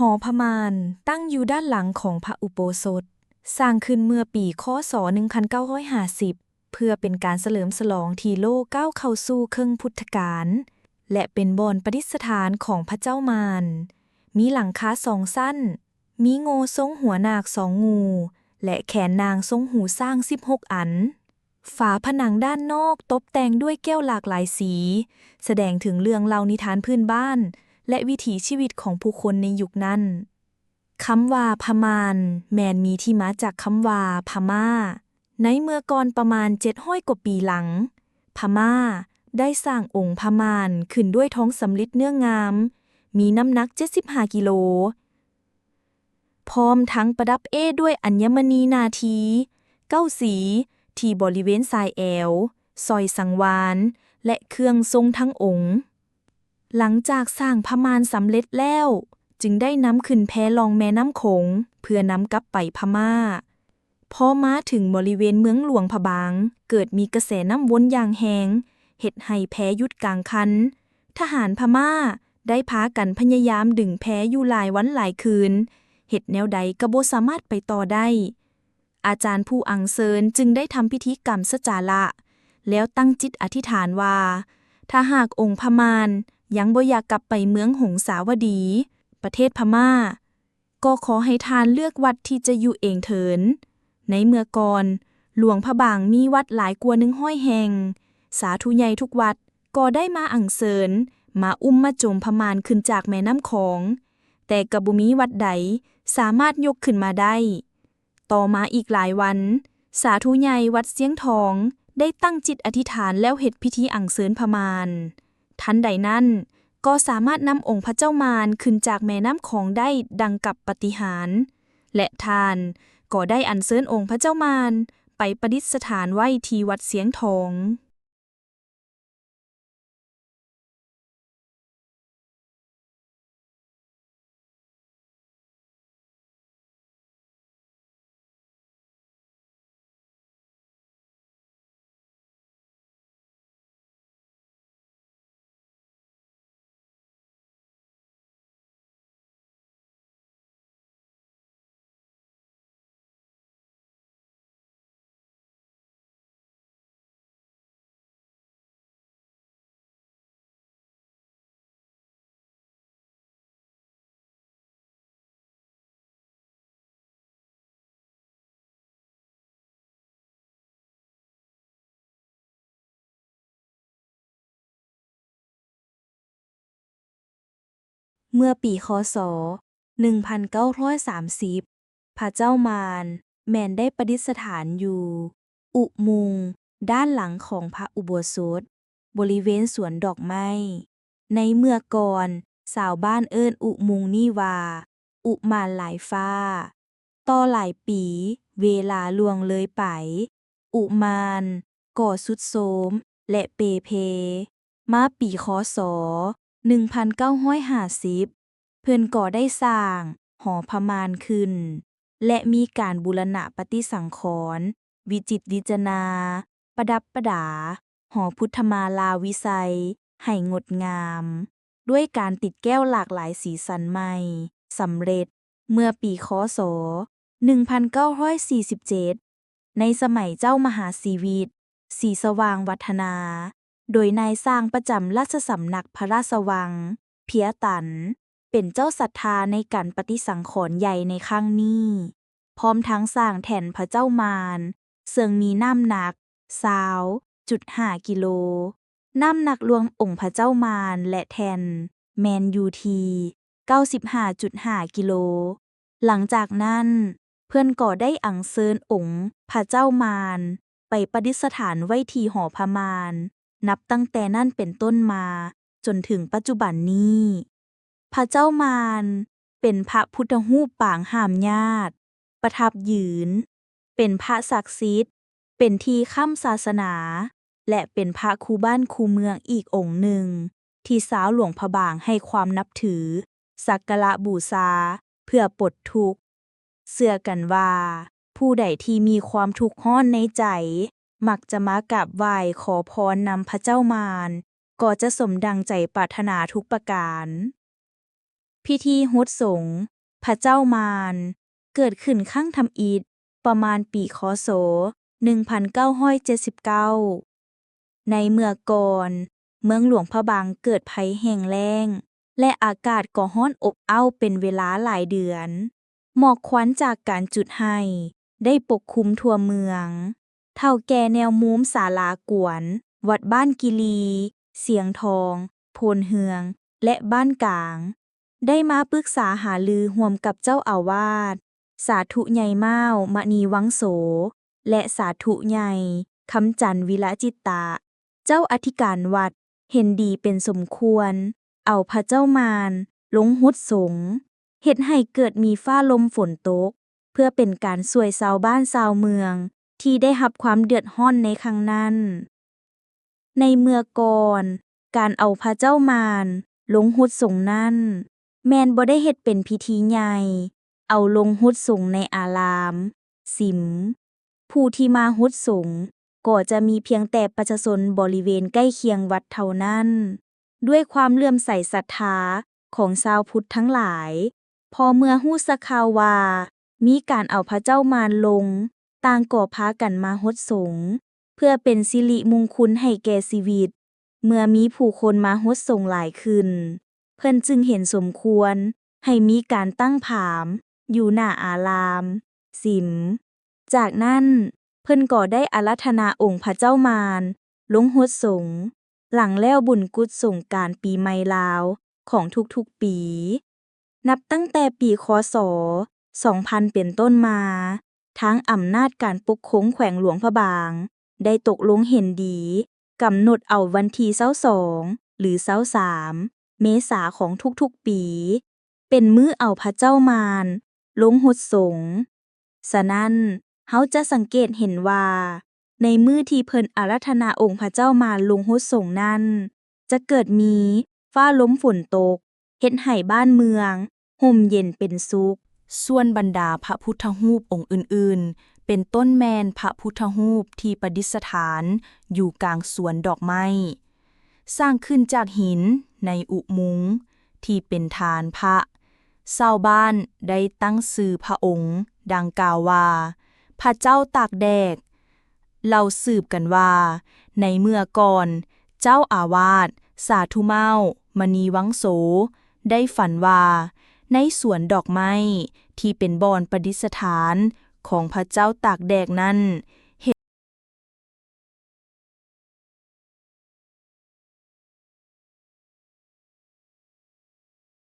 หอพมานตั้งอยู่ด้านหลังของพระอุโบสถสร้างขึ้นเมื่อปีค.ศ. 1950 เพื่อเป็นการเฉลิมฉลองที่โลกก้าวเข้าสู่ครึ่งพุทธกาลและเป็นบ่อนประดิษฐานของพระเจ้ามารมีหลังคาสองสั้นมีโง่ทรงหัวนาคสองงูและแขนนางทรงหูสร้าง16 อันฝาผนังด้านนอกตกแต่งด้วยแก้วหลากหลายสีแสดงถึงเรื่องเล่านิทานพื้นบ้านและวิถีชีวิตของผู้คนในยุคนั้นคำว่าพมานแม่นมีที่มาจากคำว่าพม่าในเมื่อก่อนประมาณ700 กว่าปีหลังพม่าได้สร้างองค์พมานขึ้นด้วยทองสำริดเนื้องามมีน้ำหนัก75 กิโลพร้อมทั้งประดับด้วยอัญมณีนาที9 สีที่บริเวณสายแอวสร้อยสังวาลและเครื่องทรงทั้งองค์หลังจากสร้างพมานสำเร็จแล้วจึงได้นำขึ้นแพลองแม่น้ำโขงเพื่อนำกลับไปพม่าพอมาถึงบริเวณเมืองหลวงพะบางเกิดมีกระแสน้ำวนอย่างแรงเฮ็ดให้แพหยุดกลางคันทหารพม่าได้พากันพยายามดึงแพอยู่หลายวันหลายคืนเฮ็ดแนวใดก็บ่สามารถไปต่อได้อาจารย์ผู้อังเซินจึงได้ทำพิธีกรรมสจาระแล้วตั้งจิตอธิษฐานว่าถ้าหากองค์พมานยังบ่อยากกลับไปเมืองหงสาวดีประเทศพม่าก็ขอให้ทานเลือกวัดที่จะอยู่เองเถินในเมื่อก่อนหลวงพระบางมีวัดหลายกว่า100 แห่งสาธุใหญ่ทุกวัดก็ได้มาอัญเชิญมามาโจมพมานขึ้นจากแม่น้ำโขงแต่ก็บ่มีวัดใดสามารถยกขึ้นมาได้ต่อมาอีกหลายวันสาธุใหญ่วัดเสียงทองได้ตั้งจิตอธิษฐานแล้วเฮ็ดพิธีอัญเชิญพมานทันใดนั้นก็สามารถนำองค์พระเจ้ามารขึ้นจากแม่น้ำโขงได้ดังกับปาฏิหาริย์และทานก็ได้อัญเชิญองค์พระเจ้ามารไปประดิษฐานไว้ที่วัดเสียงทองเมื่อปีค.ศ. 1930พระเจ้ามารแม่นได้ประดิษฐานอยู่อุโมงค์ด้านหลังของพระอุโบสถบริเวณสวนดอกไม้ในเมื่อก่อนชาวบ้านเอิ้นอุโมงค์นี้ว่าอุมานหลายฟ้าต่อหลายปีเวลาล่วงเลยไปอุมานก็ทรุดโทรมและเปเพมาปีค.ศ. 1950เพิ่นก็ได้สร้างหอพมานขึ้นและมีการบูรณะปฏิสังขรณ์วิจิตรวิจนาประดับประดาหอพุทธมาลาวิไสยให้งดงามด้วยการติดแก้วหลากหลายสีสันใหม่สำเร็จเมื่อปีค.ศ. 1947ในสมัยเจ้ามหาสีวิตรศรีสว่างวัฒนาโดยนายสร้างประจำราชสำนักพระราชวังเพียตันเป็นเจ้าศรัทธาในการปฏิสังขรณ์ใหญ่ในครั้งนี้พร้อมทั้งสร้างแท่นพระเจ้ามารซึ่งมีน้ำหนัก20.5 กิโลน้ำหนักรวมองค์พระเจ้ามารและแท่นแมนยูที95.5 กิโลหลังจากนั้นเพื่อนก็ได้อัญเชิญองค์พระเจ้ามารไปประดิษฐานไว้ที่หอพมานนับตั้งแต่นั้นเป็นต้นมาจนถึงปัจจุบันนี้พระเจ้ามารเป็นพระพุทธรูปปางห้ามญาติประทับยืนเป็นพระศักดิ์สิทธิ์เป็นที่ค้ำศาสนาและเป็นพระคู่บ้านคู่เมืองอีกองค์หนึ่งที่ชาวหลวงพระบางให้ความนับถือสักการะบูชาเพื่อปลดทุกข์เชื่อกันว่าผู้ใดที่มีความทุกข์ร้อนในใจมักจะมากราบไหว้ขอพรนำพระเจ้ามารก็จะสมดังใจปรารถนาทุกประการ พิธีฮดสงฆ์พระเจ้ามารเกิดขึ้นครั้งทำอิฐประมาณปีคศ 1979 ในเมื่อก่อนเมืองหลวงพระบางเกิดภัยแห้งแล้งและอากาศก็ร้อนอบอ้าวเป็นเวลาหลายเดือนหมอกควันจากการจุดไห้ได้ปกคลุมทั่วเมืองเฒ่าแก่แนวมุมศาลากวน วัดบ้านกิลี เสียงทอง โพนเฮือง และบ้านกลาง ได้มาปรึกษาหารือร่วมกับเจ้าอาวาสสาธุใหญ่ม้าวมณีวังโส และสาธุใหญ่คำจันทร์วิระจิตตะ เจ้าอธิการวัดเห็นดีเป็นสมควร เอาพระเจ้ามารลงฮดสงฆ์เฮ็ดให้เกิดมีฟ้าลมฝนตก เพื่อเป็นการช่วยชาวบ้านชาวเมือง ที่ได้รับความเดือดร้อนในครั้งนั้น ในเมื่อก่อนการเอาพระเจ้ามารลงฮดสงฆ์นั้นแม่นบ่ได้เฮ็ดเป็นพิธีใหญ่เอาลงฮดสงฆ์ในอารามสิมผู้ที่มาฮดสงฆ์ก็จะมีเพียงแต่ประชาชนบริเวณใกล้เคียงวัดเท่านั้นด้วยความเลื่อมใสศรัทธาของชาวพุทธทั้งหลายพอเมื่อฮู้สักข่าวว่ามีการเอาพระเจ้ามารลงต่างก็พากันมาฮดสงฆ์เพื่อเป็นสิริมงคลให้แก่ชีวิตเมื่อมีผู้คนมาฮดสงฆ์หลายขึ้นเพิ่นจึงเห็นสมควรให้มีการตั้งผามอยู่หน้าอารามสิมจากนั้นเพิ่นก็ได้อาราธนาองค์พระเจ้ามารลงฮดสงฆ์หลังแล้วบุญกุศลสงกรานต์ปีใหม่ลาวของทุกๆปีนับตั้งแต่ปีคศ 2000 เป็นต้นมาทางอำนาจการปกครองแขวงหลวงพระบางได้ตกลงเห็นดีกำหนดเอาวันที่22หรือ23เมษาของทุกๆปีเป็นมื้อเอาพระเจ้ามารลงฮดสงฆ์ฉะนั้นเฮาจะสังเกตเห็นว่าในมื้อที่เพิ่นอาราธนาองค์พระเจ้ามารลงฮดสงฆ์นั้นจะเกิดมีฟ้าลมฝนตกเฮ็ดให้บ้านเมืองห่มเย็นเป็นสุขส่วนบรรดาพระพุทธรูปองค์อื่นๆเป็นต้นแมนพระพุทธรูปที่ประดิษฐานอยู่กลางสวนดอกไม้สร้างขึ้นจากหินในอุโมงค์ที่เป็นฐานพระชาวบ้านได้ตั้งชื่อพระองค์ดังกล่าวว่าพระเจ้าตากแดกเล่าสืบกันว่าในเมื่อก่อนเจ้าอาวาสสาธุเม้ามณีวังโสได้ฝันว่าในสวนดอกไม้ที่เป็นบ่อนประดิษฐานของพระเจ้าตากแดกนั้น